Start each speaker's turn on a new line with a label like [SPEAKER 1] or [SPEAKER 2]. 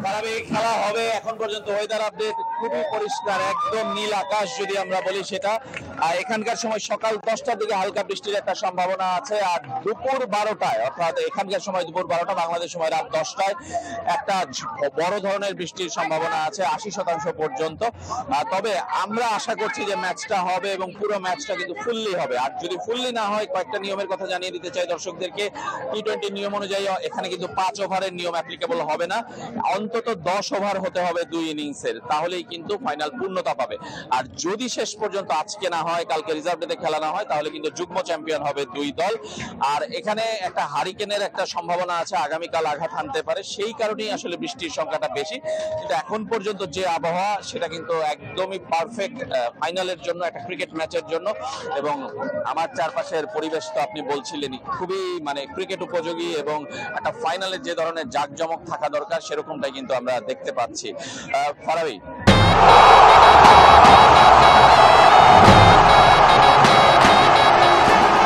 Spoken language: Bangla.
[SPEAKER 1] স্বাভাবিক খেলা হবে। এখন পর্যন্ত ওয়েদার আপডেট খুবই পরিষ্কার, একদম নীল আকাশ যদি আমরা বলি সেটা। এখানকার সময় সকাল 10টার দিকে হালকা বৃষ্টির একটা সম্ভাবনা আছে, আর দুপুর 12টায়, অর্থাৎ এখানকার সময় দুপুর 12টা, বাংলাদেশ সময় রাত 10টায় একটা বড় ধরনের বৃষ্টির সম্ভাবনা আছে 80% পর্যন্ত। তবে আমরা আশা করছি যে ম্যাচটা হবে এবং পুরো ম্যাচটা কিন্তু ফুললি হবে। আর যদি ফুললি না হয়, কয়েকটা নিয়মের কথা জানিয়ে দিতে চাই দর্শকদেরকে। টি-20 নিয়ম অনুযায়ী এখানে কিন্তু 5 ওভারের নিয়ম অ্যাপ্লিকেবল হবে না, অন্তত 10 ওভার হতে হবে 2 ইনিংসের, তাহলেই কিন্তু ফাইনাল পূর্ণতা পাবে। আর যদি শেষ পর্যন্ত আজকে না হয়, কালকে রিজার্ভ ডেতে খেলা না হয়, তাহলে কিন্তু যুগ্ম চ্যাম্পিয়ন হবে 2 দল। আর এখানে একটা হারিকেনের একটা সম্ভাবনা আছে, আগামীকাল আঘাত হানতে পারে, সেই কারণেই আসলে বৃষ্টির সংখ্যাটা বেশি। কিন্তু এখন পর্যন্ত যে আবহাওয়া, সেটা কিন্তু একদমই পারফেক্ট ফাইনালের জন্য, একটা ক্রিকেট ম্যাচের জন্য। এবং আমার চারপাশের পরিবেশ তো আপনি বলছিলেনই, খুবই মানে ক্রিকেট উপযোগী, এবং একটা ফাইনালের যে ধরনের জাঁকজমক থাকা দরকার সেরকমটাই কিন্তু আমরা দেখতে পাচ্ছি। ফারাবি